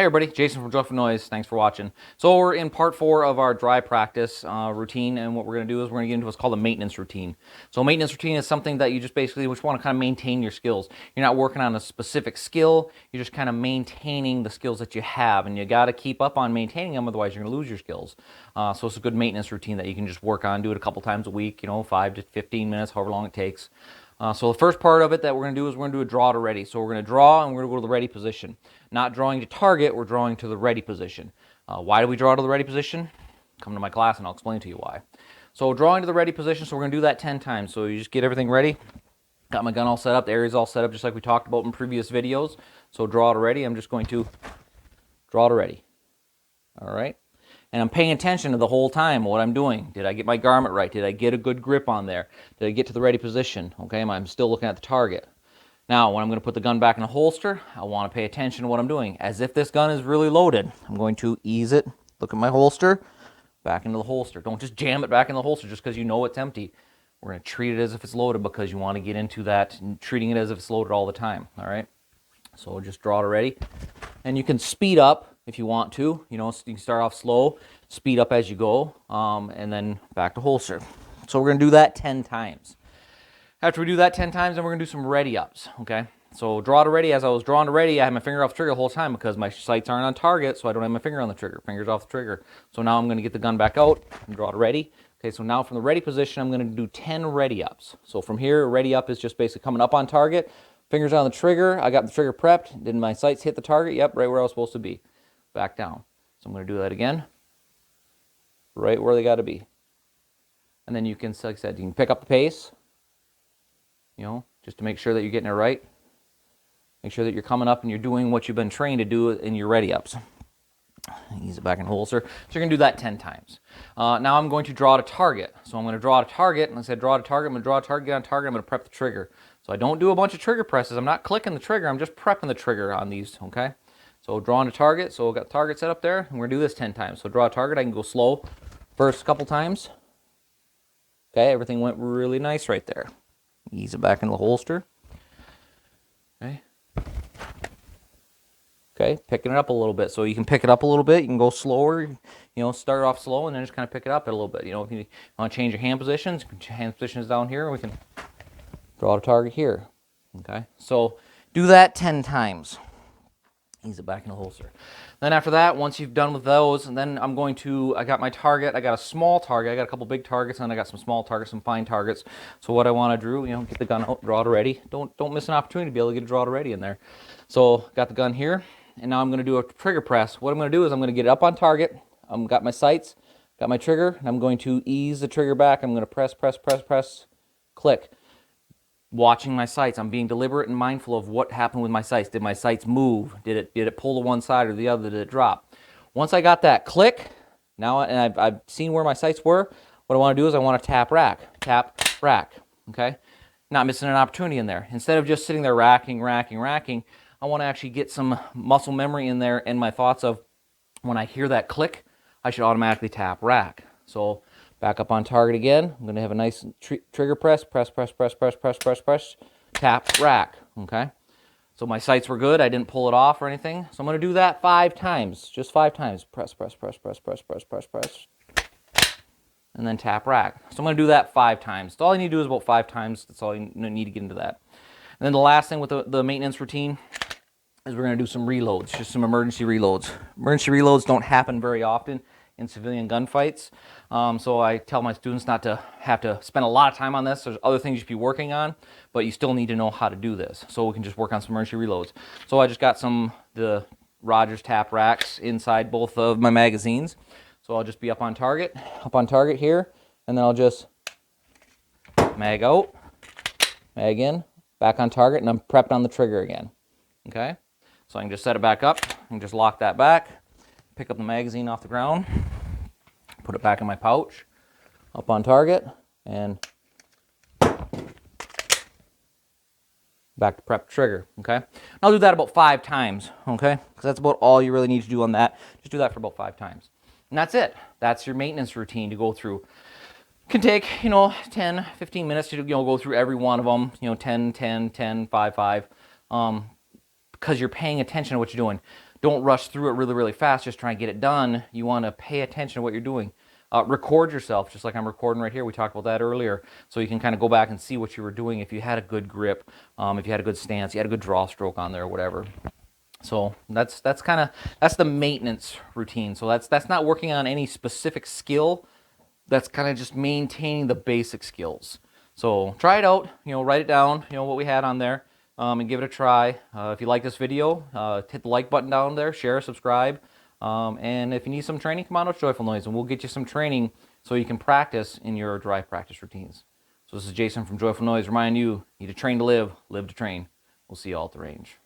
Hey everybody, Jason from Noyz. Thanks for watching. So we're in part 4 of our dry practice routine, and what we're going to do is we're going to get into what's called a maintenance routine. So a maintenance routine is something that you just basically want to kind of maintain your skills. You're not working on a specific skill, you're just kind of maintaining the skills that you have, and you got to keep up on maintaining them, otherwise you're going to lose your skills. So it's a good maintenance routine that you can just work on, do it a couple times a week, 5 to 15 minutes, however long it takes. So the first part of it that we're going to do is we're going to do a draw to ready. So we're going to draw and we're going to go to the ready position. Not drawing to target, we're drawing to the ready position. Why do we draw to the ready position? Come to my class and I'll explain to you why. So drawing to the ready position, so we're going to do that 10 times. So you just get everything ready. Got my gun all set up, the area's all set up just like we talked about in previous videos. So draw to ready, I'm just going to draw to ready. All right. And I'm paying attention to the whole time what I'm doing. Did I get my garment right? Did I get a good grip on there? Did I get to the ready position? Okay, I'm still looking at the target. Now, when I'm going to put the gun back in the holster, I want to pay attention to what I'm doing. As if this gun is really loaded, I'm going to ease it, look at my holster, back into the holster. Don't just jam it back in the holster just because you know it's empty. We're going to treat it as if it's loaded because you want to get into that, treating it as if it's loaded all the time, all right? So just draw it ready. And you can speed up if you want to, you can start off slow, speed up as you go, and then back to holster. So we're going to do that 10 times. After we do that 10 times, then we're going to do some ready ups, okay? So draw to ready, as I was drawing to ready, I had my finger off the trigger the whole time because my sights aren't on target, so I don't have my finger on the trigger. Finger's off the trigger. So now I'm going to get the gun back out and draw to ready. Okay, so now from the ready position, I'm going to do 10 ready ups. So from here, ready up is just basically coming up on target, fingers on the trigger, I got the trigger prepped, did my sights hit the target? Yep, right where I was supposed to be. Back down. So I'm going to do that again, right where they got to be. And then you can, like I said, you can pick up the pace, just to make sure that you're getting it right. Make sure that you're coming up and you're doing what you've been trained to do in your ready ups. Ease it back in holster. So you're going to do that 10 times. Now I'm going to draw to target. So I'm going to draw to target, and I said draw to target, I'm going to draw to target, get on target, I'm going to prep the trigger. So I don't do a bunch of trigger presses. I'm not clicking the trigger, I'm just prepping the trigger on these, okay? So drawing to target, so we've got target set up there, and we're going to do this 10 times. So draw a target, I can go slow first couple times. Okay, everything went really nice right there. Ease it back in the holster. Okay. Okay, picking it up a little bit. So you can pick it up a little bit, you can go slower, start off slow and then just kind of pick it up a little bit. If you want to change your hand positions, hand positions down here, we can draw to target here. Okay, so do that 10 times. Ease it back in the holster. Then after that, once you've done with those, and then I got my target, I got a small target, I got a couple big targets, and I got some small targets, some fine targets. So what I want to do, get the gun out, draw it ready. Don't miss an opportunity to be able to get a draw it ready in there. So got the gun here, and now I'm going to do a trigger press. What I'm going to do is I'm going to get it up on target. I've got my sights, got my trigger, and I'm going to ease the trigger back. I'm going to press, press, press, press, click. Watching my sights, I'm being deliberate and mindful of what happened with my sights. Did my sights move? Did it pull to one side or the other? Did it drop? Once I got that click, now, and I've seen where my sights were, what I want to do is I want to tap rack, okay? Not missing an opportunity in there. Instead of just sitting there racking, I want to actually get some muscle memory in there and my thoughts of when I hear that click, I should automatically tap rack. So back up on target again. I'm going to have a nice trigger press, press, tap, rack, okay? So my sights were good. I didn't pull it off or anything. So I'm going to do that 5 times, just 5 times. Press, and then tap, rack. So I'm going to do that 5 times. So all you need to do is about 5 times. That's all you need to get into that. And then the last thing with the maintenance routine is we're going to do some reloads, just some emergency reloads. Emergency reloads don't happen very often in civilian gunfights. So I tell my students not to have to spend a lot of time on this. There's other things you should be working on, but you still need to know how to do this. So we can just work on some emergency reloads. So I just got the Rogers tap racks inside both of my magazines. So I'll just be up on target here, and then I'll just mag out, mag in, back on target, and I'm prepped on the trigger again. Okay? So I can just set it back up and just lock that back, pick up the magazine off the ground, put it back in my pouch, up on target, and back to prep trigger, okay? I'll do that about 5 times, okay? Because that's about all you really need to do on that. Just do that for about 5 times. And that's it. That's your maintenance routine to go through. It can take, 10, 15 minutes to, go through every one of them, 10, 10, 10, 5, 5, because you're paying attention to what you're doing. don't rush through it really, really fast. Just try and get it done. You want to pay attention to what you're doing. Record yourself, just like I'm recording right here. We talked about that earlier, so you can kind of go back and see what you were doing. If you had a good grip, if you had a good stance, you had a good draw stroke on there, or whatever. So that's the maintenance routine. So that's not working on any specific skill. That's kind of just maintaining the basic skills. So try it out. Write it down. What we had on there, and give it a try. If you like this video, hit the like button down there. Share, subscribe. And if you need some training, come on out to Joyful Noyz, and we'll get you some training so you can practice in your dry practice routines. So this is Jason from Joyful Noyz reminding you, need to train to live, live to train. We'll see you all at the range.